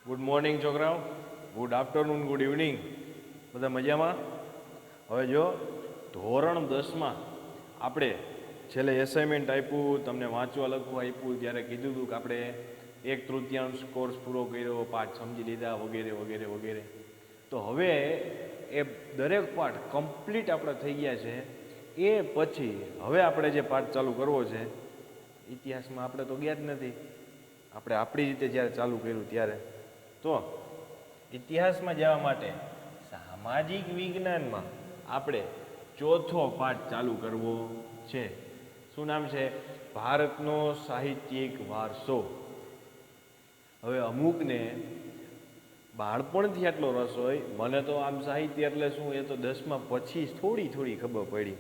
Good morning છોકરાઓ, good afternoon, good evening. બધા મજામાં? હવે જો ધોરણ 10માં આપણે છેલ્લે એસાઇનમેન્ટ આપ્યું, તમને વાંચવા લખવા આપ્યું, ત્યારે કીધું હતું કે આપણે 1/3 કોર્સ પૂરો કર્યો, પાઠ સમજી લીધા વગેરે વગેરે વગેરે. તો હવે એ દરેક પાઠ કમ્પ્લીટ આપણે થઈ ગયા છે. એ પછી હવે આપણે જે પાઠ ચાલુ કરવો છે, ઇતિહાસમાં આપણે તો ગયા જ નથી. આપણે આપણી રીતે જ્યારે ચાલુ કર્યું ત્યારે તો ઇતિહાસમાં જવા માટે સામાજિક વિજ્ઞાનમાં આપણે ચોથો પાઠ ચાલુ કરવો છે. શું નામ છે? ભારતનો સાહિત્યિક વારસો. હવે અમુકને બાળપણથી આટલો રસ હોય, મને તો આમ સાહિત્ય એટલે શું એ તો 10મા પછી થોડી થોડી ખબર પડી.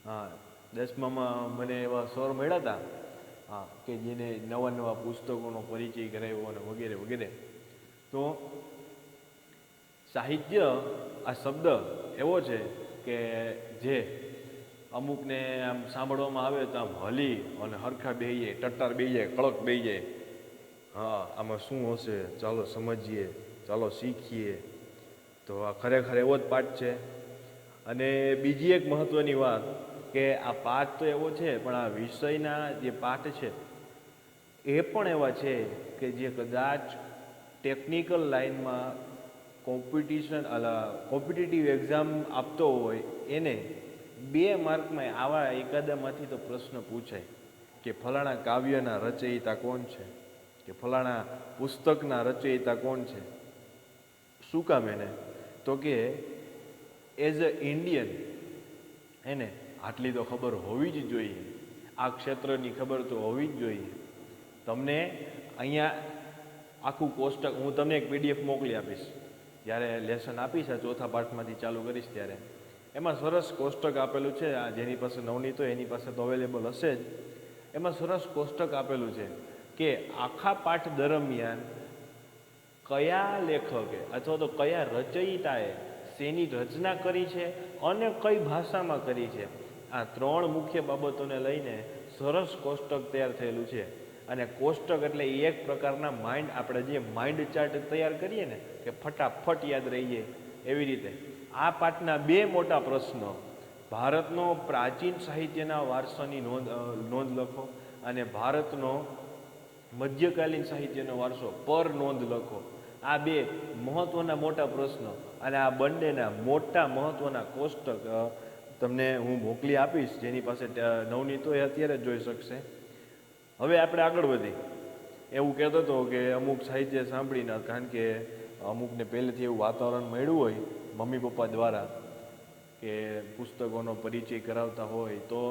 હા, 10મામાં મને એવા સર મળ્યા હતા, હા, કે જેને નવા નવા પુસ્તકોનો પરિચય કરાવ્યો અને વગેરે વગેરે. તો સાહિત્ય આ શબ્દ એવો છે કે જે અમુકને આમ સાંભળવામાં આવે તો આમ હલી અને હરખા બેહી જાય, ટટ્ટાર બેહી જાય, કળક બેહી જાય. હા, આમાં શું હશે, ચાલો સમજીએ, ચાલો શીખીએ. તો આ ખરેખર એવો જ પાઠ છે. અને બીજી એક મહત્ત્વની વાત કે આ પાઠ તો એવો છે, પણ આ વિષયના જે પાઠ છે એ પણ એવા છે કે જે કદાચ ટેકનિકલ લાઇનમાં કોમ્પિટિટિવ એક્ઝામ આપતો હોય એને 2 માર્કમાં આવા એકાદામાંથી તો પ્રશ્ન પૂછાય કે ફલાણા કાવ્યના રચયિતા કોણ છે, કે ફલાણા પુસ્તકના રચયિતા કોણ છે. શું કામ એને? તો કે એઝ અ ઇન્ડિયન એને આટલી તો ખબર હોવી જ જોઈએ, આ ક્ષેત્રની ખબર તો હોવી જ જોઈએ. તમને અહીંયા આખું કોષ્ટક હું તમને એક PDF મોકલી આપીશ, જ્યારે લેસન આપીશ, આ ચોથા પાઠમાંથી ચાલુ કરીશ ત્યારે. એમાં સરસ કોષ્ટક આપેલું છે. આ જેની પાસે નવનીત હોય એની પાસે તો અવેલેબલ હશે જ. એમાં સરસ કોષ્ટક આપેલું છે કે આખા પાઠ દરમિયાન કયા લેખકે અથવા તો કયા રચયિતાએ શેની રચના કરી છે અને કઈ ભાષામાં કરી છે, આ 3 મુખ્ય બાબતોને લઈને સરસ કોષ્ટક તૈયાર થયેલું છે. અને કોષ્ટક એટલે એક પ્રકારના માઇન્ડ, આપણે જે માઇન્ડ ચાર્ટ તૈયાર કરીએ ને કે ફટાફટ યાદ રહી જાય, એવી રીતે આ પાઠના 2 મોટા પ્રશ્નો, ભારતનો પ્રાચીન સાહિત્યના વારસાની નોંધ લખો અને ભારતનો મધ્યકાલીન સાહિત્યનો વારસો પર નોંધ લખો. આ 2 મહત્ત્વના મોટા પ્રશ્નો અને આ બંનેના મોટા મહત્ત્વના કોષ્ટક તમને હું મોકલી આપીશ. જેની પાસે નવનીત હોય અત્યારે જ જોઈ શકશે. હવે આપણે આગળ વધી. એવું કહેતો હતો કે અમુક સાહિત્ય સાંભળીને, કારણ કે અમુકને પહેલેથી એવું વાતાવરણ મળ્યું હોય મમ્મી પપ્પા દ્વારા કે પુસ્તકોનો પરિચય કરાવતા હોય, તો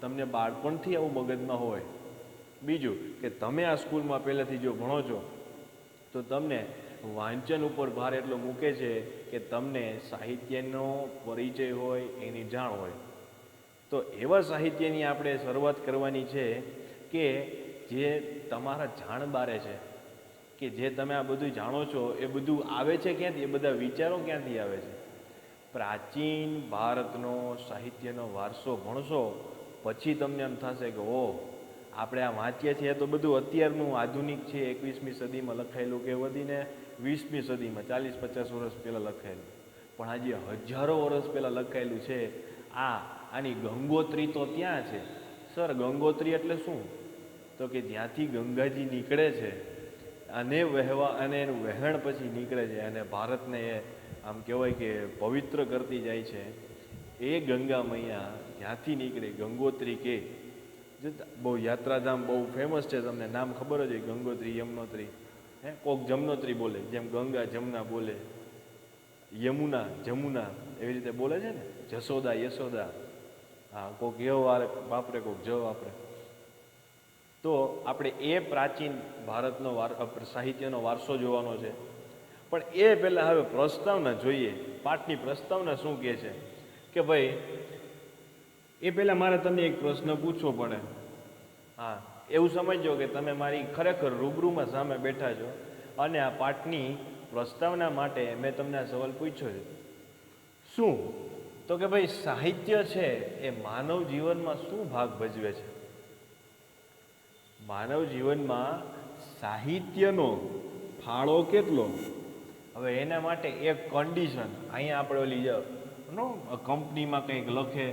તમને બાળપણથી આવું મગજમાં હોય. બીજું કે તમે આ સ્કૂલમાં પહેલેથી જો ભણો છો તો તમને વાંચન ઉપર ભાર એટલો મૂકે છે કે તમને સાહિત્યનો પરિચય હોય, એની જાણ હોય. તો એવા સાહિત્યની આપણે શરૂઆત કરવાની છે કે જે તમારા જાણ બારે છે, કે જે તમે આ બધું જાણો છો એ બધું આવે છે ક્યાંથી, એ બધા વિચારો ક્યાંથી આવે છે. પ્રાચીન ભારતનો સાહિત્યનો વારસો ભણશો પછી તમને એમ થશે કે ઓહ, આપણે આ વાંચીએ છીએ તો બધું અત્યારનું આધુનિક છે, 21મી સદીમાં લખાયેલું કે વધીને 20મી સદીમાં 40-50 વર્ષ પહેલાં લખાયેલું, પણ આજે હજારો વર્ષ પહેલાં લખાયેલું છે. આની ગંગોત્રી તો ત્યાં છે. સર, ગંગોત્રી એટલે શું? તો કે જ્યાંથી ગંગાજી નીકળે છે અને અને એનું વહેણ પછી નીકળે છે અને ભારતને એ આમ કહેવાય કે પવિત્ર કરતી જાય છે. એ ગંગા મૈયા જ્યાંથી નીકળે, ગંગોત્રી કે બહુ યાત્રાધામ બહુ ફેમસ છે, તમને નામ ખબર જ હોય, ગંગોત્રી, યમનોત્રી. કોક જમનોત્રી બોલે, જેમ ગંગા જમના બોલે, યમુના જમુના એવી રીતે બોલે છે ને, જશોદા યશોદા. હા, કોક ય વાપરે, કોક જ વાપરે. તો આપણે એ પ્રાચીન ભારતનો સાહિત્યનો વારસો જોવાનો છે. પણ એ પહેલાં હવે પ્રસ્તાવના જોઈએ, પાઠની પ્રસ્તાવના શું કહે છે. કે ભાઈ એ પહેલાં મારે તમને એક પ્રશ્ન પૂછવો પડે. હા, એવું સમજો કે તમે મારી ખરેખર રૂબરૂમાં સામે બેઠા છો અને આ પાઠની પ્રસ્તાવના માટે મેં તમને આ સવાલ પૂછ્યો છે. શું? તો કે ભાઈ સાહિત્ય છે એ માનવ જીવનમાં શું ભાગ ભજવે છે? માનવ જીવનમાં સાહિત્યનો ફાળો કેટલો? હવે એના માટે એક કન્ડિશન અહીંયા આપણે ઓલી નો કંપનીમાં કંઈક લખે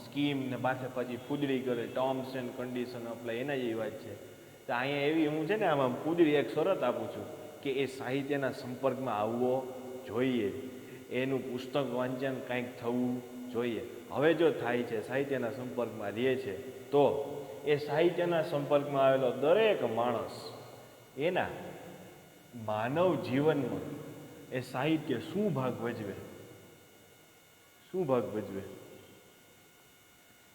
સ્કીમ ને પછી ફૂદડી કરે ટર્મ્સ એન્ડ કન્ડિશન અપ્લાય એના જેવી વાત છે. તો અહીંયા એવી હું છે ને આમાં ફૂદડી એક શરત આપું છું કે એ સાહિત્યના સંપર્કમાં આવવો જોઈએ, એનું પુસ્તક વાંચન કંઈક થવું જોઈએ. હવે જો થાય છે સાહિત્યના સંપર્કમાં રહે છે તો એ સાહિત્યના સંપર્કમાં આવેલો દરેક માણસ એના માનવ જીવનમાં એ સાહિત્ય શું ભાગ ભજવે, શું ભાગ ભજવે?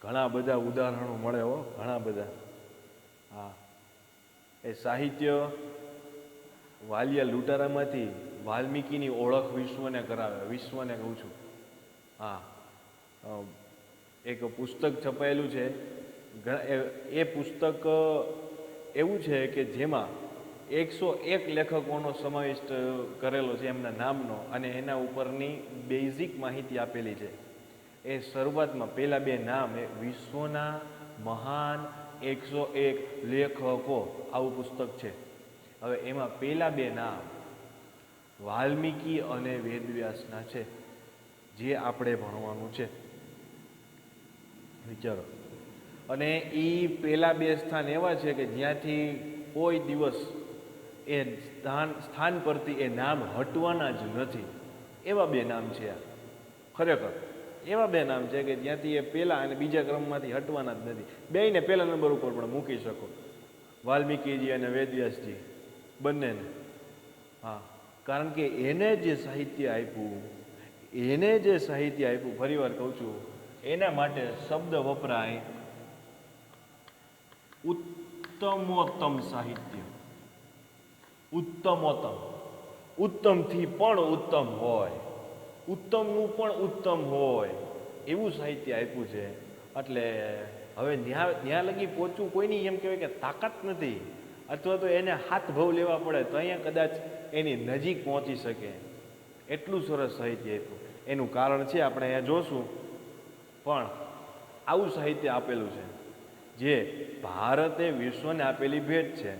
ઘણા બધા ઉદાહરણો મળે હો, ઘણા બધા. હા, એ સાહિત્ય વાલિયા લૂંટારામાંથી વાલ્મીકીની ઓળખ વિશ્વને કરાવે, વિશ્વને કહું છું. હા, એક પુસ્તક છપાયેલું છે, એ પુસ્તક એવું છે કે જેમાં 101 લેખકોનો સમાવેશ કરેલો છે એમના નામનો, અને એના ઉપરની બેઝિક માહિતી આપેલી છે. એ શરૂઆતમાં પહેલા બે નામ એ વિશ્વના મહાન 101 લેખકો આવું પુસ્તક છે. હવે એમાં પહેલા બે નામ વાલ્મીકી અને વેદવ્યાસના છે, જે આપણે ભણવાનું છે. વિચારો. અને એ પહેલા બે સ્થાન એવા છે કે જ્યાંથી કોઈ દિવસ એ સ્થાન પરથી એ નામ હટવાના જ નથી. એવા બે નામ છે આ, ખરેખર એવા બે નામ છે કે જ્યાંથી એ પહેલા અને બીજા ક્રમમાંથી હટવાના જ નથી. બેયને પહેલા નંબર ઉપર પણ મૂકી શકો, વાલ્મીકીજી અને વેદવ્યાસજી બંનેને. હા, કારણ કે એને જે સાહિત્ય આપ્યું, ફરી વાર કહું છું, એના માટે શબ્દ વપરાય ઉત્તમોત્તમ સાહિત્ય. ઉત્તમોત્તમ, ઉત્તમથી પણ ઉત્તમ હોય, ઉત્તમનું પણ ઉત્તમ હોય એવું સાહિત્ય આપ્યું છે. એટલે હવે ત્યાં લગી પહોંચવું કોઈની એમ કહેવાય કે તાકાત નથી, અથવા તો એને હાથ ભાવ લેવા પડે તો અહીંયા કદાચ એની નજીક પહોંચી શકે, એટલું સરસ સાહિત્ય આપ્યું. એનું કારણ છે આપણે અહીંયા જોશું, પણ આવું સાહિત્ય આપેલું છે જે ભારતે વિશ્વને આપેલી ભેટ છે.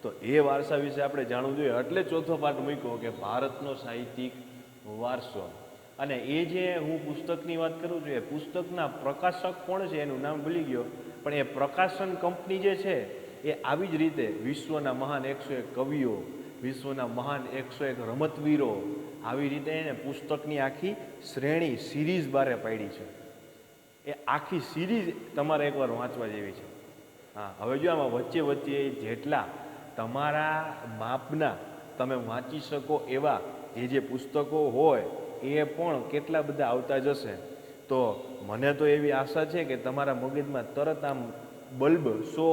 તો એ વારસા વિશે આપણે જાણવું જોઈએ. એટલે ચોથો પાઠ મૂક્યો કે ભારતનો સાહિત્યિક વારસો. અને એ જે હું પુસ્તકની વાત કરું છું, એ પુસ્તકના પ્રકાશક કોણ છે એનું નામ ભૂલી ગયો, પણ એ પ્રકાશન કંપની જે છે એ આવી જ રીતે વિશ્વના મહાન 101 કવિઓ, વિશ્વના મહાન 101 રમતવીરો, આવી રીતે એને પુસ્તકની આખી શ્રેણી સિરીઝ બારે પાડી છે. એ આખી સિરીઝ તમારે એકવાર વાંચવા જેવી છે. હા, હવે જો આમાં વચ્ચે વચ્ચે જેટલા તમારા માપના તમે વાંચી શકો એવા જે પુસ્તકો હોય એ પણ કેટલા બધા આવતા જશે. તો મને તો એવી આશા છે કે તમારા મગજમાં તરત આમ બલ્બ 100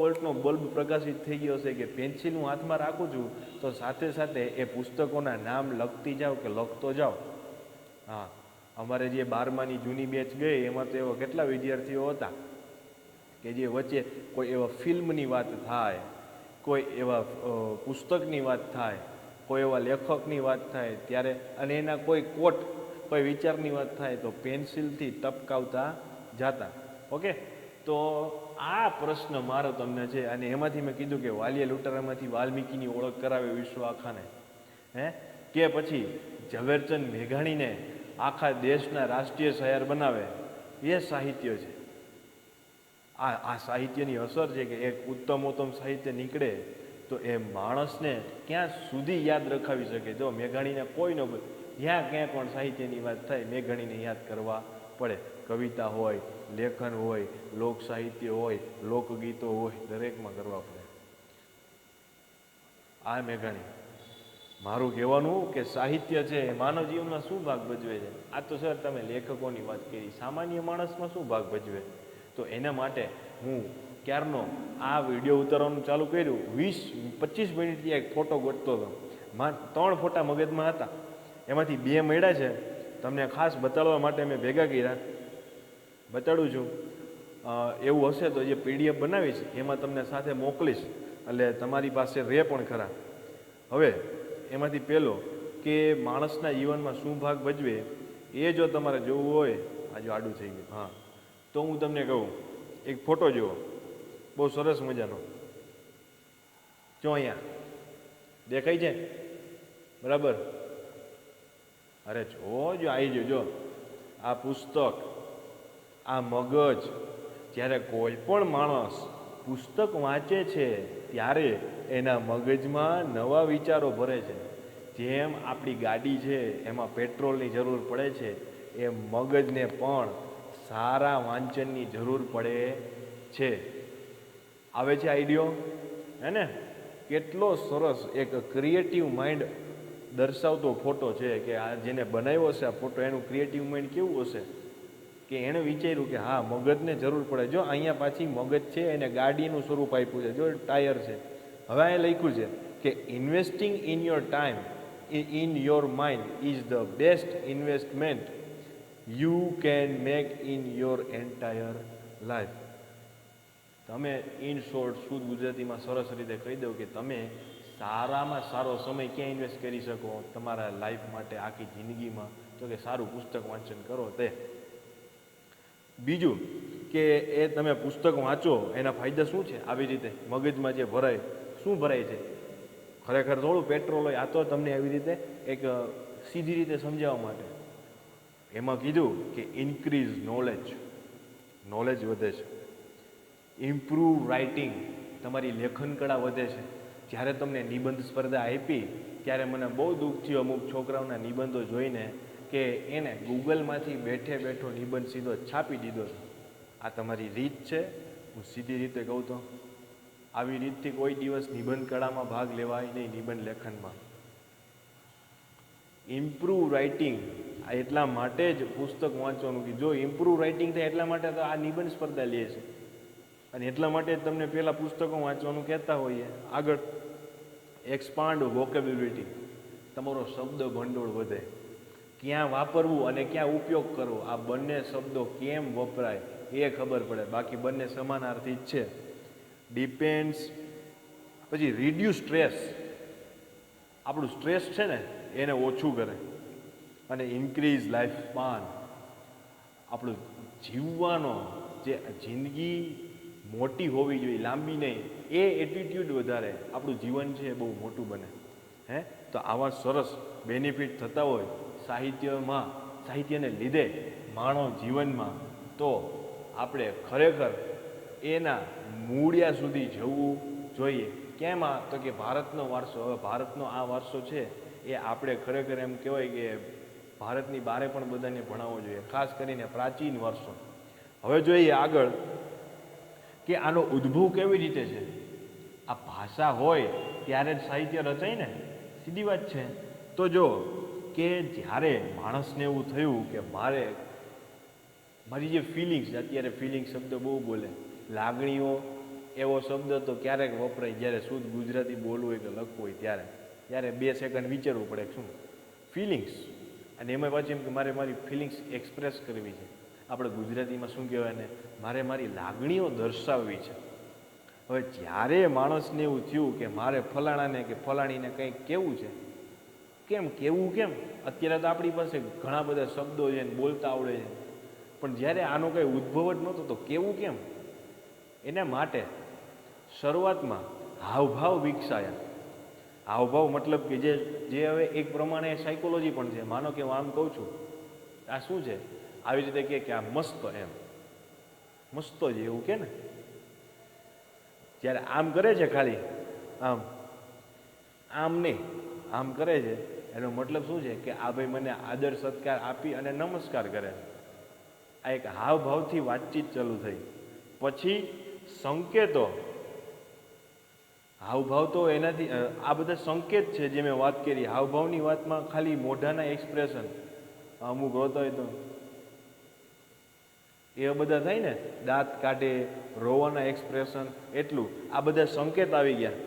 વોલ્ટનો બલ્બ પ્રકાશિત થઈ ગયો હશે કે પેન્સિલ હું હાથમાં રાખું છું તો સાથે સાથે એ પુસ્તકોના નામ લખતી જાઓ કે લખતો જાઓ. હા, અમારે જે 12માની જૂની બેચ ગઈ એમાં તો એવા કેટલા વિદ્યાર્થીઓ હતા કે જે વચ્ચે કોઈ એવા ફિલ્મની વાત થાય, કોઈ એવા પુસ્તકની વાત થાય, કોઈ એવા લેખકની વાત થાય ત્યારે, અને એના કોઈ કોટ, કોઈ વિચારની વાત થાય તો પેન્સિલથી ટપકાવતા જાતા. ઓકે, તો આ પ્રશ્ન મારો તમને છે. અને એમાંથી મેં કીધું કે વાલિયા લૂંટારામાંથી વાલ્મીકીની ઓળખ કરાવે વિશ્વ આખાને, કે પછી ઝવેરચંદ મેઘાણીને આખા દેશના રાષ્ટ્રીય શાયર બનાવે, એ સાહિત્ય છે. આ સાહિત્યની અસર છે કે એક ઉત્તમોત્તમ સાહિત્ય નીકળે તો એ માણસને ક્યાં સુધી યાદ રખાવી શકે. જો મેઘાણીને કોઈ ન, જ્યાં ક્યાં પણ સાહિત્યની વાત થાય મેઘાણીને યાદ કરવા પડે. કવિતા હોય, લેખન હોય, લોક સાહિત્ય હોય, લોકગીતો હોય, દરેકમાં કરવા પડે. આ મેઘાણી. મારું કહેવાનું કે સાહિત્ય છે એ માનવ જીવનમાં શું ભાગ ભજવે છે. આ તો સર તમે લેખકોની વાત કરી, સામાન્ય માણસમાં શું ભાગ ભજવે. તો એના માટે હું ક્યારનો આ વિડીયો ઉતારવાનું ચાલુ કર્યું, 20-25 મિનિટથી એક ફોટો ગોતતો હતો. 3 ફોટા મગજમાં હતા, એમાંથી 2 મળ્યા છે. તમને ખાસ બતાડવા માટે મેં ભેગા કર્યા, બતાડું છું. એવું હશે તો જે PDF બનાવીશ એમાં તમને સાથે મોકલીશ, એટલે તમારી પાસે રહે પણ ખરા. હવે એમાંથી પહેલો કે માણસના જીવનમાં શું ભાગ ભજવે એ જો તમારે જોવું હોય, આજે આડું થઈ ગયું, હા, તો હું તમને કહું, એક ફોટો જુઓ, બહુ સરસ મજાનો. જો અહીંયા દેખાય છે બરાબર? અરે જો આવી જો આ પુસ્તક, આ મગજ. જ્યારે કોઈ પણ માણસ પુસ્તક વાંચે છે ત્યારે એના મગજમાં નવા વિચારો ભરે છે. જેમ આપણી ગાડી છે એમાં પેટ્રોલની જરૂર પડે છે, એ મગજને પણ સારા વાંચનની જરૂર પડે છે. આવે છે આઈડિયો? હે ને? કેટલો સરસ એક ક્રિએટિવ માઇન્ડ દર્શાવતો ફોટો છે કે આ જેને બનાવ્યો હશે આ ફોટો, એનું ક્રિએટિવ માઇન્ડ કેવું હશે કે એણે વિચાર્યું કે હા મગજને જરૂર પડે. જો અહીંયા પાછી મગજ છે એને ગાડીનું સ્વરૂપ આપ્યું છે, જો ટાયર છે. હવે અહીંયા લખ્યું છે કે investing in your time in your mind is the best investment you can make in your entire life. તમે ઇન શોર્ટ શુદ્ધ ગુજરાતીમાં સરસ રીતે કહી દઉં કે તમે સારામાં સારો સમય ક્યાં ઇન્વેસ્ટ કરી શકો તમારા લાઈફ માટે, આખી જિંદગીમાં? તો કે સારું પુસ્તક વાંચન કરો તે. બીજું કે એ તમે પુસ્તક વાંચો એના ફાયદા શું છે? આવી રીતે મગજમાં જે ભરાય, શું ભરાય છે? ખરેખર થોડું પેટ્રોલ હોય, આ તો તમને આવી રીતે એક સીધી રીતે સમજાવવા માટે. એમાં કીધું કે ઇન્ક્રીઝ નોલેજ વધે છે. ઇમ્પ્રૂવ રાઇટિંગ, તમારી લેખન કળા વધે છે. જ્યારે તમને નિબંધ સ્પર્ધા આપી ત્યારે મને બહુ દુઃખ થયું અમુક છોકરાઓના નિબંધો જોઈને કે એને ગૂગલમાંથી બેઠો નિબંધ સીધો છાપી દીધો છે. આ તમારી રીત છે? હું સીધી રીતે કહું તો આવી રીતથી કોઈ દિવસ નિબંધ કળામાં ભાગ લેવાય નહીં, નિબંધ લેખનમાં. ઇમ્પ્રૂવ રાઇટિંગ, આ એટલા માટે જ પુસ્તક વાંચવાનું કે જો ઇમ્પ્રૂવ રાઇટિંગ થાય એટલા માટે તો આ નિબંધ સ્પર્ધા લે છે, અને એટલા માટે જ તમને પહેલાં પુસ્તકો વાંચવાનું કહેતા હોઈએ. આગળ એક્સપાન્ડ વોકેબ્યુલરી, તમારો શબ્દ ભંડોળ વધે. ક્યાં વાપરવું અને ક્યાં ઉપયોગ કરવો, આ બંને શબ્દો કેમ વપરાય એ ખબર પડે, બાકી બંને સમાનાર્થી જ છે. ડિપેન્ડ્સ, પછી રિડ્યુસ સ્ટ્રેસ, આપણું સ્ટ્રેસ છે ને એને ઓછું કરે. અને ઇન્ક્રીઝ લાઈફ સ્પાન, આપણું જીવવાનો જે જિંદગી મોટી હોવી જોઈએ, લાંબી નહીં, એ એટીટ્યૂડ વધારે, આપણું જીવન છે એ બહુ મોટું બને. તો આવા સરસ બેનિફિટ થતા હોય સાહિત્યને લીધે માણો જીવનમાં, તો આપણે ખરેખર એના મૂળિયા સુધી જવું જોઈએ. કેમ? તો કે ભારતનો વારસો, હવે ભારતનો આ વારસો છે એ આપણે ખરેખર એમ કહેવાય કે ભારતની બહારે પણ બધાને ભણાવવો જોઈએ, ખાસ કરીને પ્રાચીન વારસો. હવે જોઈએ આગળ કે આનો ઉદ્ભવ કેવી રીતે છે. આ ભાષા હોય ત્યારે જ સાહિત્ય રચાય ને, સીધી વાત છે. તો જો કે જ્યારે માણસને એવું થયું કે મારી જે ફિલિંગ્સ, અત્યારે ફિલિંગ શબ્દ બહુ બોલે, લાગણીઓ એવો શબ્દ તો ક્યારેક વપરાય જ્યારે શુદ્ધ ગુજરાતી બોલવું હોય કે લખવું હોય ત્યારે 2 સેકન્ડ વિચારવું પડે શું ફિલિંગ્સ, અને એમાં પાછી એમ કે મારી ફિલિંગ્સ એક્સપ્રેસ કરવી છે. આપણે ગુજરાતીમાં શું કહેવાય ને, મારી લાગણીઓ દર્શાવવી છે. હવે જ્યારે માણસને એવું થયું કે મારે ફલાણાને કે ફલાણીને કંઈક કહેવું છે, કેવું કેમ? અત્યારે તો આપણી પાસે ઘણા બધા શબ્દો છે ને બોલતા આવડે છે, પણ જ્યારે આનો કંઈ ઉદ્ભવ જ નહોતો તો કેવું કેમ? એના માટે શરૂઆતમાં હાવભાવ વિકસાયા. હાવભાવ મતલબ કે જે હવે એક પ્રમાણે સાયકોલોજી પણ છે. માનો કે હું આમ કહું છું, આ શું છે, આવી રીતે કે આ મસ્ત, એમ મસ્ત જ એવું કે ને, જ્યારે આમ કરે છે ખાલી આમ નહીં, આમ કરે છે, એનો મતલબ શું છે કે આ ભાઈ મને આદર સત્કાર આપી અને નમસ્કાર કરે. આ એક હાવભાવથી વાતચીત ચાલુ થઈ. પછી સંકેતો, હાવભાવ તો એનાથી આ બધા સંકેત છે જે મેં વાત કરી. હાવભાવની વાતમાં ખાલી મોઢાના એક્સપ્રેશન અમુક હોતા હોય તો એ બધા થાય ને, દાંત કાઢે, રોવાના એક્સપ્રેશન, એટલું આ બધા સંકેત આવી ગયા.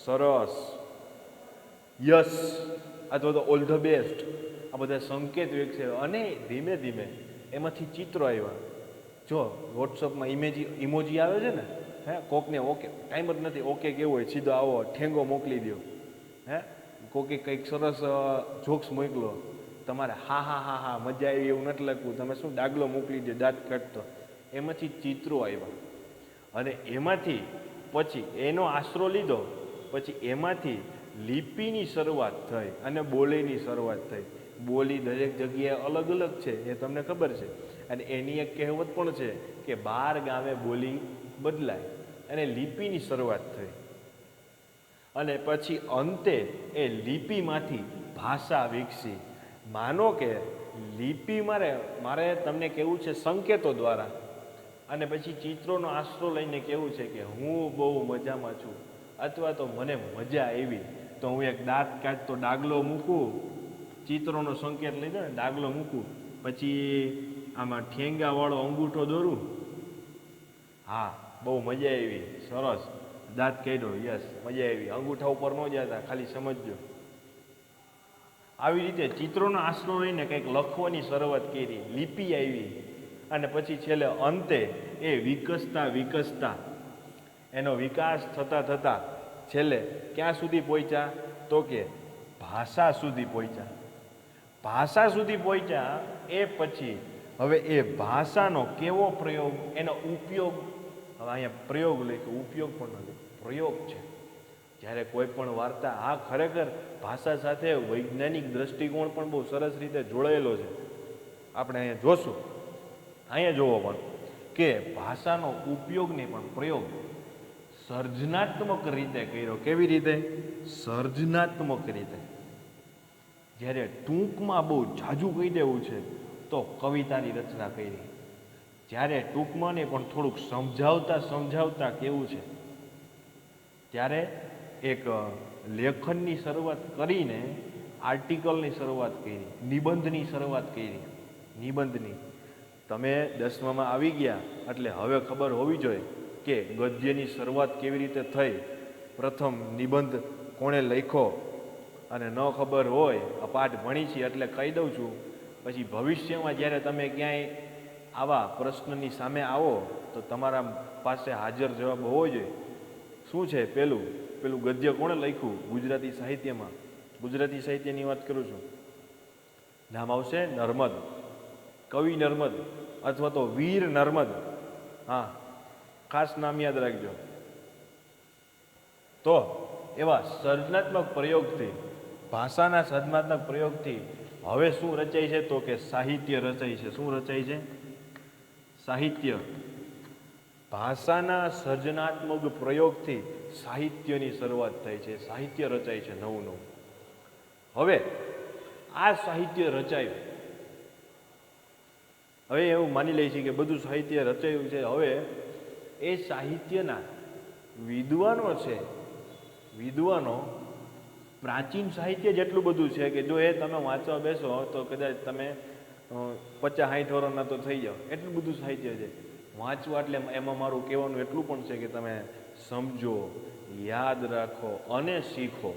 સરસ, યસ અથવા તો ઓલ ધ બેસ્ટ, આ બધા સંકેત વિકસે. અને ધીમે ધીમે એમાંથી ચિત્રો આવ્યા. જો વોટ્સઅપમાં ઇમોજી આવે છે ને, કોકને ઓકે ટાઈમ જ નથી, ઓકે કેવું હોય, સીધો આવો ઠેંગો મોકલી દો. કોકે કંઈક સરસ જોક્સ મોકલો, તમારે હા મજા આવી એવું નથી લખવું, તમે શું ડાગલો મોકલી દો દાંત કાઢતો. એમાંથી ચિત્રો આવ્યા, અને એમાંથી પછી એનો આશરો લીધો, પછી એમાંથી લિપિની શરૂઆત થઈ અને બોલીની શરૂઆત થઈ. બોલી દરેક જગ્યાએ અલગ અલગ છે, એ તમને ખબર છે. અને એની એક કહેવત પણ છે કે 12 ગામે બોલી બદલાય, અને લિપિની શરૂઆત થઈ. અને પછી અંતે એ લિપિમાંથી ભાષા વિકસી. માનો કે લિપિ મારે તમને કહેવું છે સંકેતો દ્વારા, અને પછી ચિત્રોનો આશરો લઈને કહેવું છે કે હું બહુ મજામાં છું, અથવા તો મને મજા આવી, તો હું એક દાંત કાઢતો ડાગલો મૂકું, ચિત્રોનો સંકેત લઈને ડાગલો મૂકું, પછી આમાં ઠેંગાવાળો અંગૂઠો દોરું, હા બહુ મજા આવી, સરસ દાંત કાઢ્યો, યસ મજા આવી, અંગૂઠા ઉપર ન જતા, ખાલી સમજજો. આવી રીતે ચિત્રોનો આશરો લઈને કંઈક લખવાની શરૂઆત કરી, લિપિ આવી, અને પછી છેલ્લે અંતે એ વિકસતા એનો વિકાસ થતાં છેલ્લે ક્યાં સુધી પહોંચ્યા? તો કે ભાષા સુધી પહોંચ્યા. ભાષા સુધી પહોંચ્યા એ પછી હવે એ ભાષાનો કેવો પ્રયોગ, એનો ઉપયોગ, હવે અહીંયા પ્રયોગ લખ્યો, ઉપયોગ પણ નથી, પ્રયોગ છે. જ્યારે કોઈ પણ વાર્તા, આ ખરેખર ભાષા સાથે વૈજ્ઞાનિક દ્રષ્ટિકોણ પણ બહુ સરસ રીતે જોડાયેલો છે. આપણે અહીંયા જોશું, અહીંયા જોવો પણ કે ભાષાનો ઉપયોગ નહીં પણ પ્રયોગ સર્જનાત્મક રીતે કર્યો. કેવી રીતે? સર્જનાત્મક રીતે. જ્યારે ટૂંકમાં બહુ ઝાઝું કહી દેવું છે તો કવિતાની રચના કરી. જ્યારે ટૂંકમાં નહીં પણ થોડુંક સમજાવતા કેવું છે, ત્યારે એક લેખનની શરૂઆત કરીને આર્ટિકલની શરૂઆત કરી, નિબંધની શરૂઆત કરી. નિબંધની તમે 10મામાં આવી ગયા એટલે હવે ખબર હોવી જોઈએ કે ગદ્યની શરૂઆત કેવી રીતે થઈ, પ્રથમ નિબંધ કોણે લખ્યો, અને ન ખબર હોય, આ પાઠ ભણી છીએ એટલે કહી દઉં છું. પછી ભવિષ્યમાં જ્યારે તમે ક્યાંય આવા પ્રશ્નની સામે આવો તો તમારા પાસે હાજર જવાબ હોવો જોઈએ. શું છે? પેલું ગદ્ય કોણે લખ્યું ગુજરાતી સાહિત્યમાં? ગુજરાતી સાહિત્યની વાત કરું છું. નામ આવશે નર્મદ, કવિ નર્મદ અથવા તો વીર નર્મદ. હા, ખાસ નામ યાદ રાખજો. તો એવા સર્જનાત્મક પ્રયોગથી, ભાષાના સર્જનાત્મક પ્રયોગથી હવે શું રચાય છે? તો કે સાહિત્ય રચાય છે. શું રચાય છે? સાહિત્ય. ભાષાના સર્જનાત્મક પ્રયોગથી સાહિત્યની શરૂઆત થઈ છે, સાહિત્ય રચાય છે નવું. હવે આ સાહિત્ય રચાયું, હવે એવું માની લઈએ છીએ કે બધું સાહિત્ય રચાયું છે. હવે એ સાહિત્યના વિદ્વાનો છે, વિદ્વાનો પ્રાચીન સાહિત્ય જેટલું બધું છે કે જો એ તમે વાંચવા બેસો તો કદાચ તમે 50-60 વર્ષના તો થઈ જાઓ, એટલું બધું સાહિત્ય છે. વાંચવા એટલે એમાં મારું કહેવાનું એટલું પણ છે કે તમે સમજો, યાદ રાખો અને શીખો,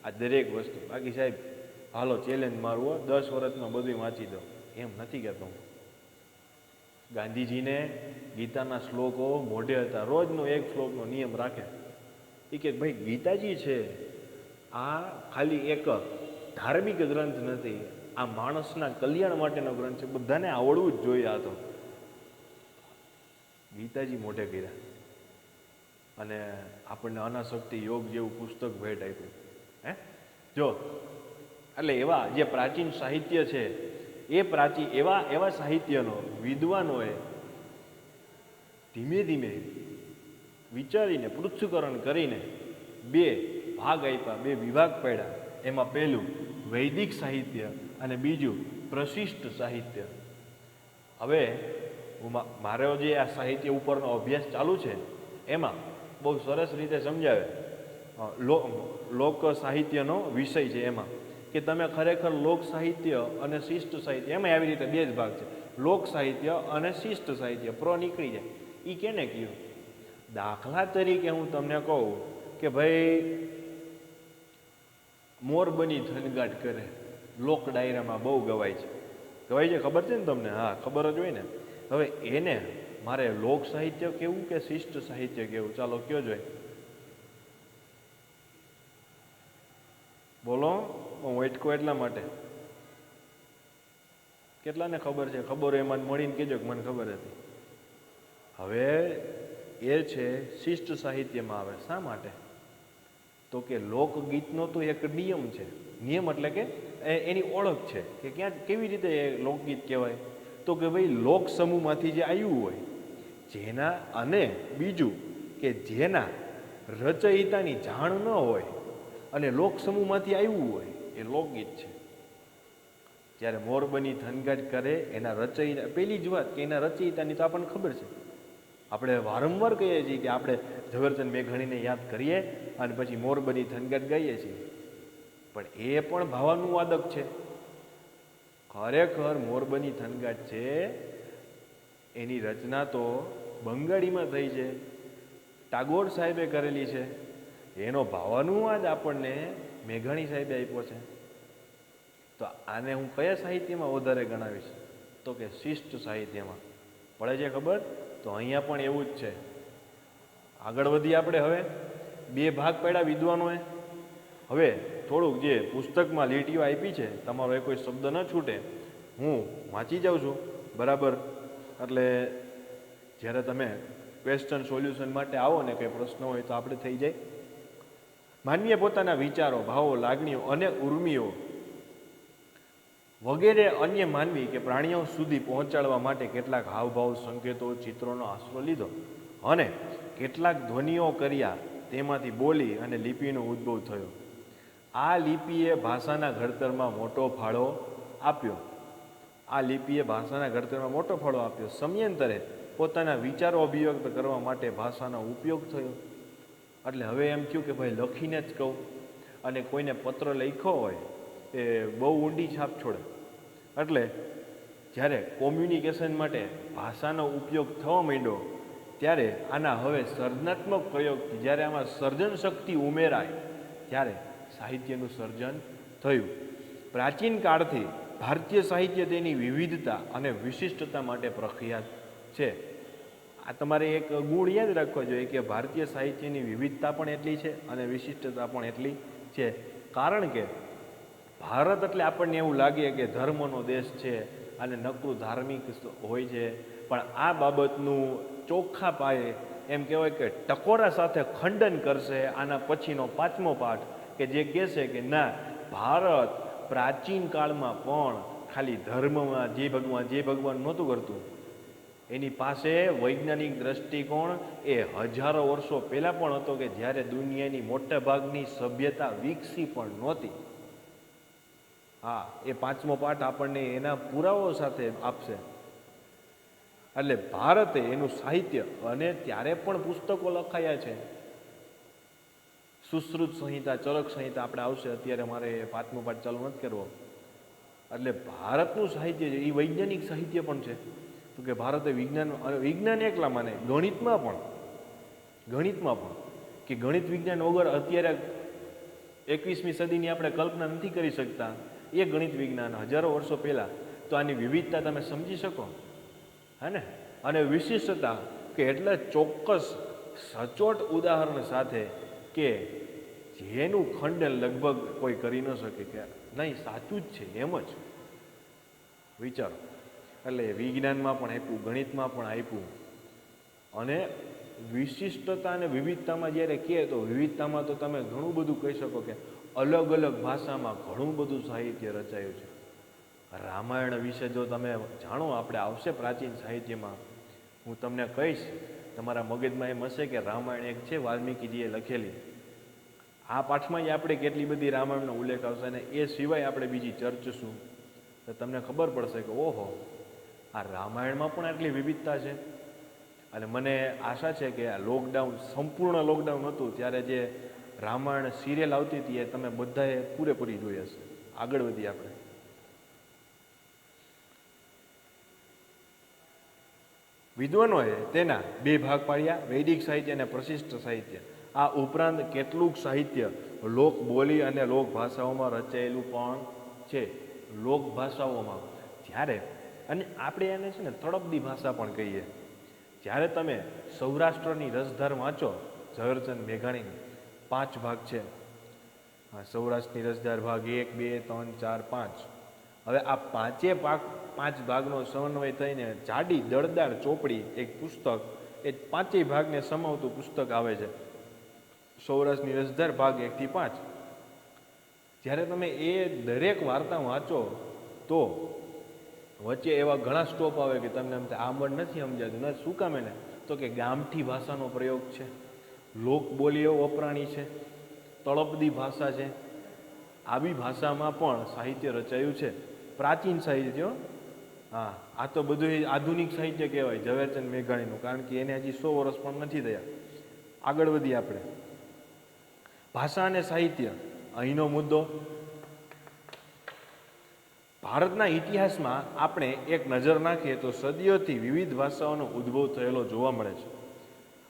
આ દરેક વસ્તુ. બાકી સાહેબ હાલો ચેલેન્જ મારું, 10 વર્ષમાં બધું વાંચી દો, એમ નથી કહેતો હું. ગાંધીજીને ગીતાના શ્લોકો મોઢે હતા, રોજનો એક શ્લોકનો નિયમ રાખે. એ કે ભાઈ ગીતાજી છે આ ખાલી એક ધાર્મિક ગ્રંથ નથી, આ માણસના કલ્યાણ માટેનો ગ્રંથ છે, બધાને આવડવું જ જોઈએ. આ તો ગીતાજી મોઢે કર્યા અને આપણને અનાસક્તિ યોગ જેવું પુસ્તક ભેટ આપ્યું. જો એટલે એવા જે પ્રાચીન સાહિત્ય છે એ એવા સાહિત્યનો વિદ્વાનોએ ધીમે ધીમે વિચારીને પૃથ્થકરણ કરીને 2 ભાગ આપ્યા, 2 વિભાગ પાડ્યા. એમાં પહેલું વૈદિક સાહિત્ય અને બીજું પ્રશિષ્ટ સાહિત્ય. હવે મારો જે આ સાહિત્ય ઉપરનો અભ્યાસ ચાલુ છે એમાં બહુ સરસ રીતે સમજાવે, લોક સાહિત્યનો વિષય છે એમાં, કે તમે ખરેખર લોક સાહિત્ય અને શિષ્ટ સાહિત્ય, એમાં આવી રીતે 2 જ ભાગ છે, લોક સાહિત્ય અને શિષ્ટ સાહિત્ય. નીકળી જાય. એ કેને કહ્યું? દાખલા તરીકે હું તમને કહું કે ભાઈ મોર બની થનગાટ કરે, લોક ડાયરામાં બહુ ગવાય છે. ખબર છે ને તમને? હા, ખબર જ હોય ને. હવે એને મારે લોક સાહિત્ય કેવું કે શિષ્ટ સાહિત્ય કેવું? ચાલો કયો જોઈએ, બોલો. હું વૈટકો એટલા માટે, કેટલાને ખબર છે? ખબર હોય એમાં મળીને કહેજો કે મને ખબર હતી. હવે એ છે શિષ્ટ સાહિત્યમાં આવે. શા માટે? તો કે લોકગીતનો તો એક નિયમ છે. નિયમ એટલે કે એની ઓળખ છે કે ક્યાં કેવી રીતે એ લોકગીત કહેવાય. તો કે ભાઈ લોક સમૂહમાંથી જે આવ્યું હોય જેના, અને બીજું કે જેના રચયિતાની જાણ ન હોય અને લોક સમૂહમાંથી આવ્યું હોય એ લોકગીત છે. જ્યારે મોરબની થનગાટ કરે એના રચયિતા, પેલી જ વાત કે એના રચયિતાની તો આપણને ખબર છે. આપણે વારંવાર કહીએ છીએ કે આપણે ઝવેરચંદ મેઘાણીને યાદ કરીએ અને પછી મોરબની થનગાટ ગાઈએ છીએ, પણ એ પણ ભાવાનું વાદક છે. ખરેખર મોરબની થનગાટ છે એની રચના તો બંગાળીમાં થઈ છે, ટાગોર સાહેબે કરેલી છે. એનો ભાવાનુવાદ આપણને મેઘાણી સાહેબે આપ્યો છે. તો આને હું કયા સાહિત્યમાં વધારે ગણાવીશ? તો કે શિષ્ટ સાહિત્યમાં. પડે છે ખબર? તો અહીંયા પણ એવું જ છે. આગળ વધીએ આપણે. હવે બે ભાગ પાડ્યા વિદ્વાનોએ. હવે થોડુંક જે પુસ્તકમાં લીટીઓ આપી છે, તમારો એ કોઈ શબ્દ ન છૂટે, હું વાંચી જાઉં છું બરાબર. એટલે જ્યારે તમે ક્વેશ્ચન સોલ્યુશન માટે આવો ને કંઈ પ્રશ્ન હોય તો આપણે થઈ જાય. માનવીએ પોતાના વિચારો, ભાવો, લાગણીઓ અને ઉર્મિઓ વગેરે અન્ય માનવી કે પ્રાણીઓ સુધી પહોંચાડવા માટે કેટલાક હાવભાવ, સંકેતો, ચિત્રોનો આશરો લીધો અને કેટલાક ધ્વનિઓ કર્યા. તેમાંથી બોલી અને લિપિનો ઉદ્ભવ થયો. આ લિપિએ ભાષાના ઘડતરમાં મોટો ફાળો આપ્યો. આ લિપિએ ભાષાના ઘડતરમાં મોટો ફાળો આપ્યો. સમયાંતરે પોતાના વિચારો અભિવ્યક્ત કરવા માટે ભાષાનો ઉપયોગ થયો. એટલે હવે એમ થયું કે ભાઈ લખીને જ કહું, અને કોઈને પત્ર લખ્યો હોય એ બહુ ઊંડી છાપ છોડે. એટલે જ્યારે કોમ્યુનિકેશન માટે ભાષાનો ઉપયોગ થવા માંડ્યો ત્યારે આના હવે સર્જનાત્મક પ્રયોગથી જ્યારે આમાં સર્જન શક્તિ ઉમેરાય ત્યારે સાહિત્યનું સર્જન થયું. પ્રાચીન કાળથી ભારતીય સાહિત્ય તેની વિવિધતા અને વિશિષ્ટતા માટે પ્રખ્યાત છે. આ તમારે એક ગુણ યાદ રાખવો જોઈએ કે ભારતીય સાહિત્યની વિવિધતા પણ એટલી છે અને વિશિષ્ટતા પણ એટલી છે. કારણ કે ભારત એટલે આપણને એવું લાગે કે ધર્મનો દેશ છે અને નકરું ધાર્મિક હોય છે, પણ આ બાબતનું ચોખ્ખા પાયે એમ કહેવાય કે ટકોરા સાથે ખંડન કરશે આના પછીનો 5મો પાઠ, કે જે કહેશે કે ના, ભારત પ્રાચીન કાળમાં પણ ખાલી ધર્મમાં જે ભગવાન નહોતું કરતું, એની પાસે વૈજ્ઞાનિક દ્રષ્ટિકોણ એ હજારો વર્ષો પહેલાં પણ હતો કે જ્યારે દુનિયાની મોટા ભાગની સભ્યતા વિકસી પણ નહોતી. હા, એ 5મો પાઠ આપણને એના પુરાવો સાથે આપશે. એટલે ભારતે એનું સાહિત્ય, અને ત્યારે પણ પુસ્તકો લખાયા છે. સુશ્રુત સંહિતા, ચરક સંહિતા આપણે આવશે. અત્યારે મારે 5મો પાઠ ચાલુ નથી કરવો. એટલે ભારતનું સાહિત્ય છે એ વૈજ્ઞાનિક સાહિત્ય પણ છે. તો કે ભારતે વિજ્ઞાન એકલા માને, ગણિતમાં પણ કે ગણિત વિજ્ઞાન વગર અત્યારે 21મી સદીની આપણે કલ્પના નથી કરી શકતા. એ ગણિત વિજ્ઞાન હજારો વર્ષો પહેલાં. તો આની વિવિધતા તમે સમજી શકો, હે ને? અને વિશિષ્ટતા કે એટલે ચોક્કસ સચોટ ઉદાહરણ સાથે કે જેનું ખંડન લગભગ કોઈ કરી ન શકે કે નહીં, સાચું જ છે એમ જ વિચારો. એટલે વિજ્ઞાનમાં પણ આપ્યું, ગણિતમાં પણ આપ્યું. અને વિશિષ્ટતા અને વિવિધતામાં જ્યારે કહે તો વિવિધતામાં તો તમે ઘણું બધું કહી શકો કે અલગ અલગ ભાષામાં ઘણું બધું સાહિત્ય રચાયું છે. રામાયણ વિશે જો તમે જાણો, આપણે આવશે પ્રાચીન સાહિત્યમાં, હું તમને કહીશ, તમારા મગજમાં એમ હશે કે રામાયણ એક છે વાલ્મીકીજીએ લખેલી. આ પાઠમાં જ આપણે કેટલી બધી રામાયણનો ઉલ્લેખ આવશે, અને એ સિવાય આપણે બીજી ચર્ચશું તો તમને ખબર પડશે કે ઓહો, આ રામાયણમાં પણ આટલી વિવિધતા છે. અને મને આશા છે કે આ લોકડાઉન, સંપૂર્ણ લોકડાઉન હતું ત્યારે જે રામાયણ સિરિયલ આવતી હતી એ તમે બધાએ પૂરેપૂરી જોઈ હશે. આગળ વધીએ આપણે. વિદ્વાનોએ તેના 2 ભાગ પાડ્યા, વૈદિક સાહિત્ય અને પ્રશિષ્ટ સાહિત્ય. આ ઉપરાંત કેટલુંક સાહિત્ય લોક બોલી અને લોક ભાષાઓમાં રચાયેલું પણ છે. લોક ભાષાઓમાં જ્યારે, અને આપણે એને છે ને તળપદી ભાષા પણ કહીએ. જ્યારે તમે સૌરાષ્ટ્રની રસધાર વાંચો, ઝવેરચંદ મેઘાણીની 5 ભાગ છે. સૌરાષ્ટ્રની રસધાર ભાગ 1, 2, 3, 4, 5. હવે આ 5 ભાગનો સમન્વય થઈને જાડી દળદાર ચોપડી, એક પુસ્તક, એ 5 ભાગને સમાવતું પુસ્તક આવે છે. સૌરાષ્ટ્રની રસધાર ભાગ 1 થી 5, જ્યારે તમે એ દરેક વાર્તા વાંચો તો વચ્ચે એવા ઘણા સ્ટોપ આવે કે તમને એમ આ મન નથી સમજાતું. ન શું કામ એને? તો કે ગામઠી ભાષાનો પ્રયોગ છે, લોકબોલીઓ વપરાણી છે, તળપદી ભાષા છે. આવી ભાષામાં પણ સાહિત્ય રચાયું છે, પ્રાચીન સાહિત્ય. હા, આ તો બધું આધુનિક સાહિત્ય કહેવાય ઝવેરચંદ મેઘાણીનું, કારણ કે એને હજી 100 વર્ષ પણ નથી થયા. આગળ વધીએ આપણે. ભાષા અને સાહિત્ય અહીંનો મુદ્દો. ભારતના ઇતિહાસમાં આપણે એક નજર નાખીએ તો સદીઓથી વિવિધ ભાષાઓનો ઉદ્ભવ થયેલો જોવા મળે છે.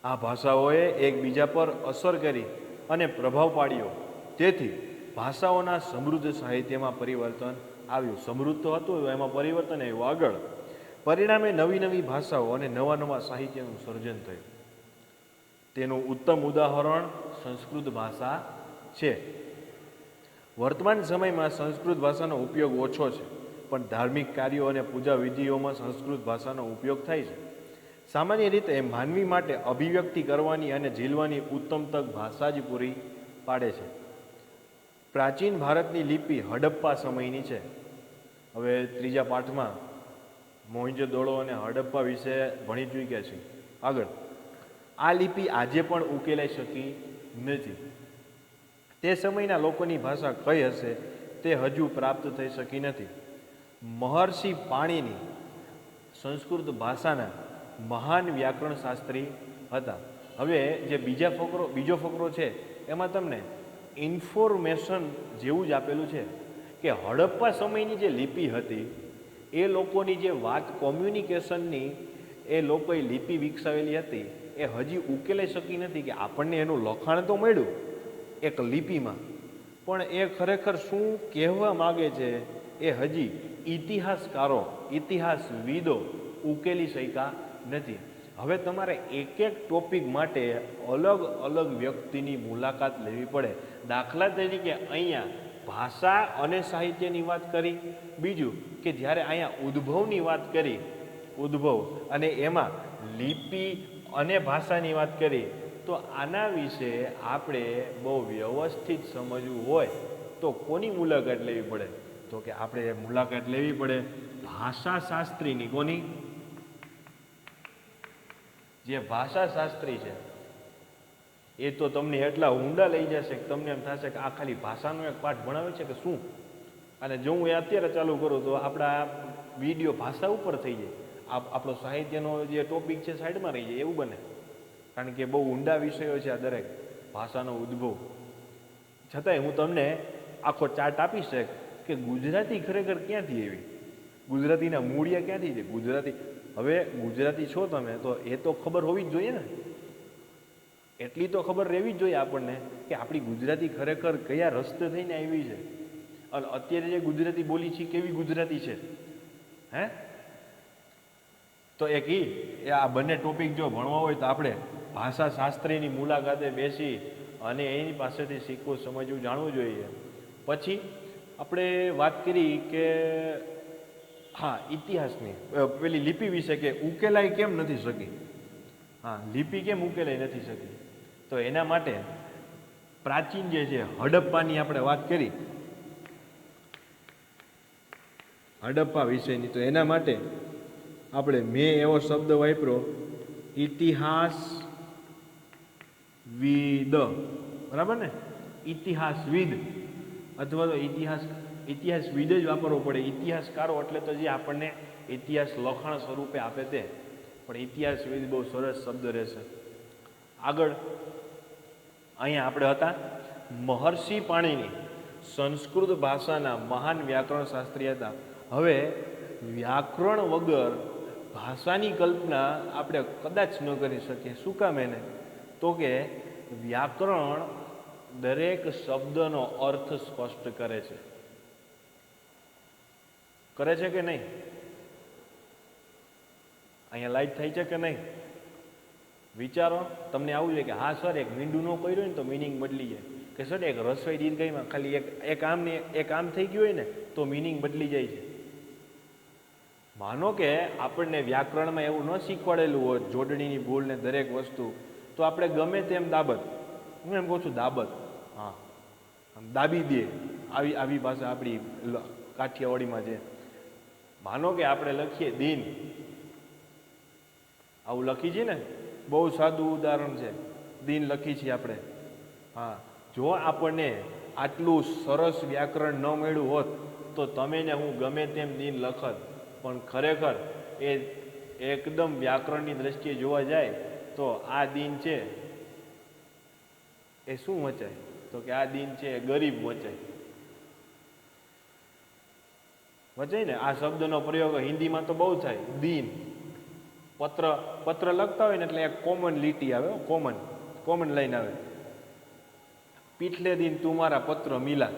આ ભાષાઓએ એકબીજા પર અસર કરી અને પ્રભાવ પાડ્યો, તેથી ભાષાઓના સમૃદ્ધ સાહિત્યમાં પરિવર્તન આવ્યું. સમૃદ્ધ તો હતું, એમાં પરિવર્તન આવ્યું આગળ. પરિણામે નવી નવી ભાષાઓ અને નવા નવા સાહિત્યનું સર્જન થયું. તેનું ઉત્તમ ઉદાહરણ સંસ્કૃત ભાષા છે. વર્તમાન સમયમાં સંસ્કૃત ભાષાનો ઉપયોગ ઓછો છે, પણ ધાર્મિક કાર્યો અને પૂજા વિધિઓમાં સંસ્કૃત ભાષાનો ઉપયોગ થાય છે. સામાન્ય રીતે માનવી માટે અભિવ્યક્તિ કરવાની અને ઝીલવાની ઉત્તમ તક ભાષા જ પૂરી પાડે છે. પ્રાચીન ભારતની લિપિ હડપ્પા સમયની છે. હવે ત્રીજા પાઠમાં મોહેંજો-દડો અને હડપ્પા વિશે ભણી ચૂક્યા છીએ. આગળ, આ લિપિ આજે પણ ઉકેલાઈ શકી નથી. તે સમયના લોકોની ભાષા કઈ હશે તે હજુ પ્રાપ્ત થઈ શકી નથી. મહર્ષિ પાણિની સંસ્કૃત ભાષાના મહાન વ્યાકરણ શાસ્ત્રી હતા. હવે જે બીજો ફકરો છે એમાં તમને ઇન્ફોર્મેશન જેવું જ આપેલું છે કે હડપ્પા સમયની જે લિપિ હતી એ લોકોની જે વાત કોમ્યુનિકેશનની એ લોકોએ લિપિ વિકસાવેલી હતી એ હજી ઉકેલાઈ શકી નથી. કે આપણને એનું લખાણ તો મળ્યું એક લિપિમાં, પણ એ ખરેખર શું કહેવા માગે છે એ હજી ઇતિહાસકારો, ઇતિહાસવિદો ઉકેલી શક્યા નથી. હવે તમારે એક એક ટોપિક માટે અલગ અલગ વ્યક્તિની મુલાકાત લેવી પડે. દાખલા તરીકે અહીંયા ભાષા અને સાહિત્યની વાત કરી. બીજું કે જ્યારે અહીંયા ઉદ્ભવની વાત કરી, ઉદ્ભવ, અને એમાં લિપિ અને ભાષાની વાત કરી, તો આના વિશે આપણે બહુ વ્યવસ્થિત સમજવું હોય તો કોની મુલાકાત લેવી પડે? તો કે આપણે મુલાકાત લેવી પડે ભાષાશાસ્ત્રીની. કોની? જે ભાષાશાસ્ત્રી છે એ તો તમને એટલા ઊંડા લઈ જશે કે તમને એમ થશે કે આ ખાલી ભાષાનો એક પાઠ ભણાવે છે કે શું. અને જો હું એ અત્યારે ચાલુ કરું તો આપણા વિડીયો ભાષા ઉપર થઈ જાય, આપણો સાહિત્યનો જે ટોપિક છે સાઈડમાં રહી જાય એવું બને, કારણ કે બહુ ઊંડા વિષયો છે આ દરેક. ભાષાનો ઉદ્ભવ છતાંય હું તમને આખો ચાર્ટ આપી શક કે ગુજરાતી ખરેખર ક્યાંથી આવી, ગુજરાતીના મૂળિયા ક્યાંથી છે. ગુજરાતી, હવે ગુજરાતી છો તમે તો એ તો ખબર હોવી જ જોઈએ ને, એટલી તો ખબર રહેવી જ જોઈએ આપણને કે આપણી ગુજરાતી ખરેખર કયા રસ્તે થઈને આવી છે, અને અત્યારે જે ગુજરાતી બોલી છે કેવી ગુજરાતી છે. હે, તો એક આ બંને ટોપિક જો ભણવા હોય તો આપણે ભાષાશાસ્ત્રીની મુલાકાતે બેસી અને એની પાસેથી શીખવું, સમજવું, જાણવું જોઈએ. પછી આપણે વાત કરી કે હા ઇતિહાસની પેલી લિપિ વિશે કે ઉકેલાઈ કેમ નથી શકી. હા, લિપિ કેમ ઉકેલાઈ નથી શકી? તો એના માટે પ્રાચીન જે છે હડપ્પાની આપણે વાત કરી, હડપ્પા વિશેની, તો એના માટે આપણે મેં એવો શબ્દ વાપર્યો ઇતિહાસવિદ. બરાબર ને? ઇતિહાસવિદ અથવા તો ઇતિહાસવિદ જ વાપરવો પડે. ઇતિહાસકારો એટલે તો જે આપણને ઇતિહાસ લખાણ સ્વરૂપે આપે તે, પણ ઇતિહાસવિદ બહુ સરસ શબ્દ રહેશે. આગળ અહીંયા આપણે હતા મહર્ષિ પાણિની સંસ્કૃત ભાષાના મહાન વ્યાકરણ શાસ્ત્રી હતા. હવે વ્યાકરણ વગર ભાષાની કલ્પના આપણે કદાચ ન કરી શકીએ. શું કામ એને? તો કે વ્યાકરણ દરેક શબ્દનો અર્થ સ્પષ્ટ કરે છે. કરે છે કે નહીં? અહીંયા લાઈટ થાય છે કે નહીં? વિચારો. તમને આવું છે કે હા સર એક મીંડું ન કર્યું હોય ને તો મિનિંગ બદલી જાય, કે સર એક રસોઈ દીર્ઘઈમાં ખાલી એક આમ થઈ ગયું હોય ને તો મિનિંગ બદલી જાય છે. માનો કે આપણને વ્યાકરણમાં એવું ન શીખવાડેલું હોય જોડણીની ભૂલ ને દરેક વસ્તુ, તો આપણે ગમે તેમ બાબત હું એમ કહું છું દાબત, હા, આમ દાબી દે, આવી આવી ભાષા આપણી કાઠિયાવાડીમાં છે. માનો કે આપણે લખીએ દિન, આવું લખી છીએ ને, બહુ સાદું ઉદાહરણ છે, દિન લખી છીએ આપણે. હા, જો આપણને આટલું સરસ વ્યાકરણ ન મળ્યું હોત તો તમે ને હું ગમે તેમ દિન લખત, પણ ખરેખર એ એકદમ વ્યાકરણની દ્રષ્ટિએ જોવા જાય તો આ દિન છે એ શું વચાય? તો કે આ દિન છે એ ગરીબ વચાય. વચાય ને? આ શબ્દનો પ્રયોગ હિન્દીમાં તો બહુ થાય, દિન. પત્ર લખતા હોય ને એટલે એક કોમન લીટી આવે, કોમન લાઈન આવે, પીછલે દિન તુમારા પત્ર મિલા.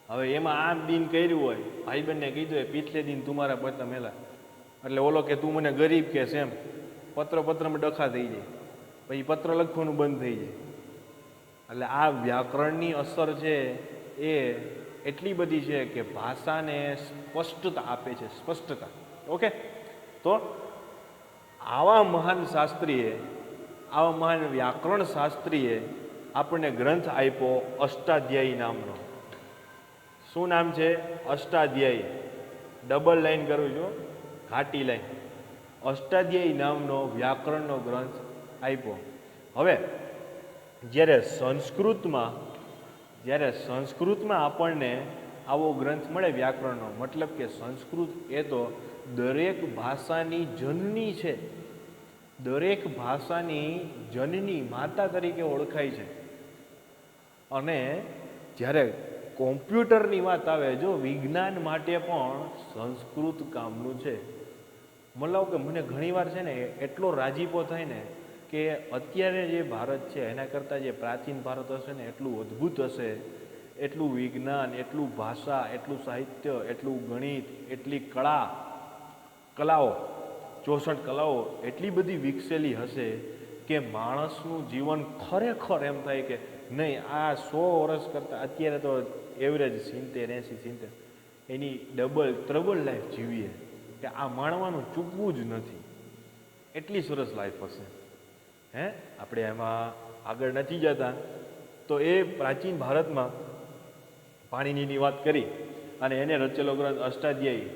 હવે એમાં આમ દિન કર્યું હોય, ભાઈબંધને કીધું હોય પીછલે દિન તુમારા પત્ર મિલા, એટલે ઓલો કે તું મને ગરીબ કે એમ, પત્રમાં ડખા થઈ જાય, પછી પત્ર લખવાનું બંધ થઈ જાય. એટલે આ વ્યાકરણની અસર છે એ એટલી બધી છે કે ભાષાને સ્પષ્ટતા આપે છે, સ્પષ્ટતા. ઓકે, તો આવા મહાન શાસ્ત્રીએ, આવા મહાન વ્યાકરણ શાસ્ત્રીએ આપણને ગ્રંથ આપ્યો અષ્ટાધ્યાયી નામનો. શું નામ છે? અષ્ટાધ્યાયી. ડબલ લાઈન કરું છું, ઘાટી લાઈન. અષ્ટાધ્યાયી નામનો વ્યાકરણનો ગ્રંથ આપ્યો. હવે જ્યારે સંસ્કૃતમાં આપણને આવો ગ્રંથ મળે વ્યાકરણનો, મતલબ કે સંસ્કૃત એ તો દરેક ભાષાની જનની છે, દરેક ભાષાની જનની માતા તરીકે ઓળખાય છે. અને જ્યારે કોમ્પ્યુટરની વાત આવે, જો વિજ્ઞાન માટે પણ સંસ્કૃત કામનું છે. મતલબ કે મને ઘણીવાર છે ને એટલો રાજીપો થાય ને કે અત્યારે જે ભારત છે એના કરતાં જે પ્રાચીન ભારત હશે ને એટલું અદ્ભુત હશે, એટલું વિજ્ઞાન, એટલું ભાષા, એટલું સાહિત્ય, એટલું ગણિત, એટલી કલાઓ, 64 કલાઓ એટલી બધી વિકસેલી હશે કે માણસનું જીવન ખરેખર એમ થાય કે નહીં, આ 100 વર્ષ કરતાં અત્યારે તો એવરેજ 70-80 એની ત્રબલ લાઈફ જીવીએ કે આ માણવાનું ચૂકવું જ નથી, એટલી સરસ લાઈફ હશે. આપણે એમાં આગળ નથી જતા. તો એ પ્રાચીન ભારતમાં પાણીનીની વાત કરી અને એને રચેલો ગ્રંથ અષ્ટાધ્યાયી,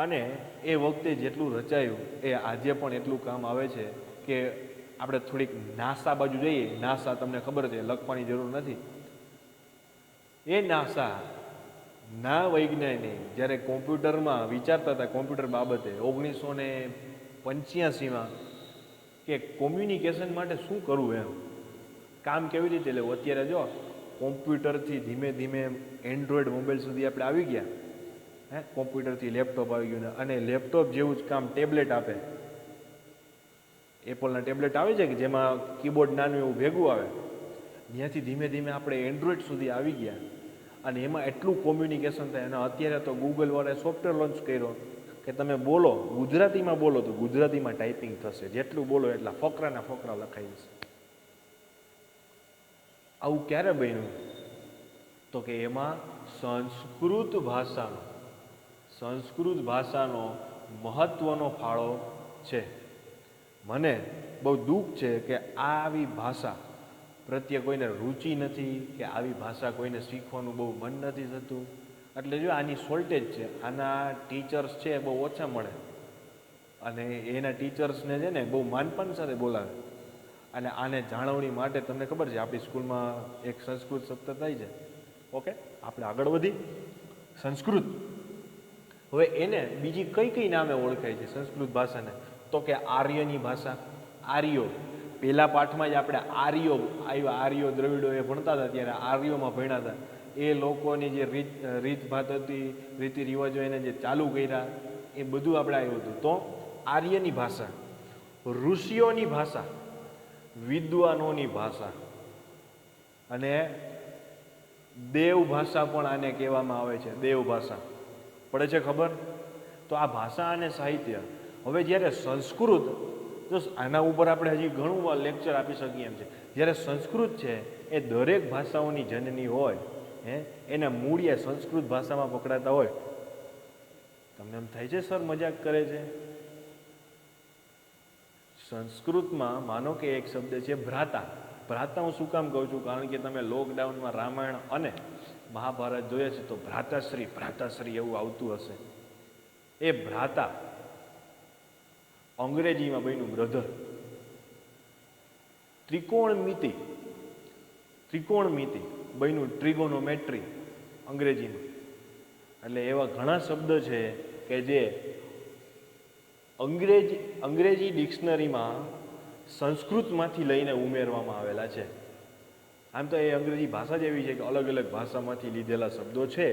અને એ વખતે જેટલું રચાયું એ આજે પણ એટલું કામ આવે છે કે આપણે થોડીક નાસા બાજુ જઈએ. નાસા તમને ખબર છે, લખવાની જરૂર નથી. એ નાસા ના વૈજ્ઞાનિક જ્યારે કોમ્પ્યુટરમાં વિચારતા હતા, કોમ્પ્યુટર બાબતે 1985માં, કે કોમ્યુનિકેશન માટે શું કરવું, એમ કામ કેવી રીતે લેવું. અત્યારે જો કોમ્પ્યુટરથી ધીમે ધીમે એન્ડ્રોઈડ મોબાઈલ સુધી આપણે આવી ગયા, કોમ્પ્યુટરથી લેપટોપ આવી ગયું, અને લેપટોપ જેવું જ કામ ટેબ્લેટ આપે. એપલના ટેબ્લેટ આવે છે કે જેમાં કીબોર્ડ નાનું એવું ભેગું આવે, ત્યાંથી ધીમે ધીમે આપણે એન્ડ્રોઈડ સુધી આવી ગયા, અને એમાં એટલું કોમ્યુનિકેશન થાય. અને અત્યારે તો ગૂગલવાળાએ સોફ્ટવેર લોન્ચ કર્યો કે તમે બોલો, ગુજરાતીમાં બોલો તો ગુજરાતીમાં ટાઈપિંગ થશે, જેટલું બોલો એટલા ફકરાના ફકરા લખાઈ જશે. આવું ક્યારે બન્યું? તો કે એમાં સંસ્કૃત ભાષાનો મહત્વનો ફાળો છે. મને બહુ દુઃખ છે કે આવી ભાષા પ્રત્યે કોઈને રુચિ નથી, કે આવી ભાષા કોઈને શીખવાનું બહુ મન નથી થતું. એટલે જો આની શોર્ટેજ છે, આના ટીચર્સ છે બહુ ઓછા મળે, અને એના ટીચર્સને છે ને બહુ માનપાન સાથે બોલાવે. અને આને જાળવણી માટે તમને ખબર છે આપણી સ્કૂલમાં એક સંસ્કૃત સપ્તાહ થાય છે. ઓકે, આપણે આગળ વધી. સંસ્કૃત, હવે એને બીજી કઈ નામે ઓળખાય છે સંસ્કૃત ભાષાને? તો કે આર્યની ભાષા. આર્યો, પહેલા પાઠમાં જ આપણે આર્યો આવ્યા, આર્યો દ્રવિડો એ ભણતા હતા, ત્યારે આર્યોમાં ભણ્યા હતા. એ લોકોની જે રીતભાત હતી, રીતિ રિવાજો એને જે ચાલુ કર્યા, એ બધું આપણે આવ્યું હતું. તો આર્યની ભાષા, ઋષિઓની ભાષા, વિદ્વાનોની ભાષા, અને દેવ ભાષા પણ આને કહેવામાં આવે છે. દેવ ભાષા પડે છે ખબર? તો આ ભાષા અને સાહિત્ય. હવે જ્યારે સંસ્કૃત, તો આના ઉપર આપણે હજી ઘણું લેક્ચર આપી શકીએ એમ છે. જ્યારે સંસ્કૃત છે એ દરેક ભાષાઓની જનની હોય, એના મૂળિયા સંસ્કૃત ભાષામાં પકડાતા હોય. તમને એમ થાય છે સર મજાક કરે છે? સંસ્કૃતમાં માનો કે એક શબ્દ છે ભ્રાતા. ભ્રાતા હું શું કામ કહું છું, કારણ કે તમે લોકડાઉનમાં રામાયણ અને મહાભારત જોયા છે તો ભ્રાતાશ્રી એવું આવતું હશે. એ ભ્રાતા અંગ્રેજીમાં બન્યું બ્રધર. ત્રિકોણમિતિ બન્યું ટ્રિગોનોમેટ્રી અંગ્રેજીમાં. એટલે એવા ઘણા શબ્દ છે કે જે અંગ્રેજી ડિક્શનરીમાં સંસ્કૃતમાંથી લઈને ઉમેરવામાં આવેલા છે. આમ તો એ અંગ્રેજી ભાષા જ એવી છે કે અલગ અલગ ભાષામાંથી લીધેલા શબ્દો છે,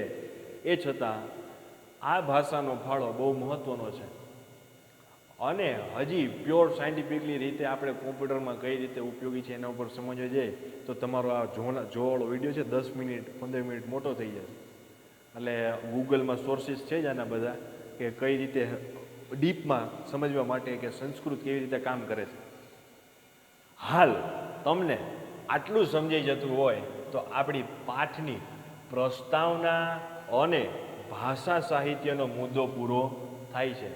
એ છતાં આ ભાષાનો ફાળો બહુ મહત્ત્વનો છે. અને હજી પ્યોર સાયન્ટિફિકલી રીતે આપણે કોમ્પ્યુટરમાં કઈ રીતે ઉપયોગી છે એના ઉપર સમજવા જઈએ તો તમારો આ જોવાળો વિડીયો છે 10 મિનિટ 15 મિનિટ મોટો થઈ જશે. એટલે ગૂગલમાં સોર્સિસ છે જ આના બધા કે કઈ રીતે ડીપમાં સમજવા માટે કે સંસ્કૃત કેવી રીતે કામ કરે છે. હાલ તમને આટલું સમજાઈ જતું હોય તો આપણી પાઠની પ્રસ્તાવના અને ભાષા સાહિત્યનો મુદ્દો પૂરો થાય છે.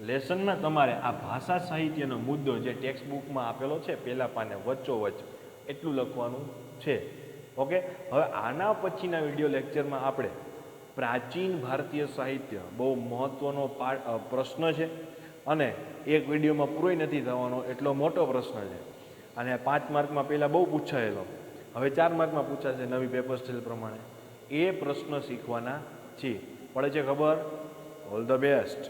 લેસનમાં તમારે આ ભાષા સાહિત્યનો મુદ્દો જે ટેક્સ્ટ બુકમાં આપેલો છે પહેલા પાને વચ્ચોવચ્ચ એટલું લખવાનું છે. ઓકે, હવે આના પછીના વિડીયો લેક્ચરમાં આપણે પ્રાચીન ભારતીય સાહિત્ય બહુ મહત્ત્વનો પ્રશ્ન છે અને એક વિડીયોમાં પૂરોય નથી થવાનો એટલો મોટો પ્રશ્ન છે અને 5 માર્કમાં પહેલાં બહુ પૂછાયેલો, હવે 4 માર્કમાં પૂછાશે નવી પેપર સ્ટાઇલ પ્રમાણે. એ પ્રશ્ન શીખવાના છીએ. પડે છે ખબર? All the best.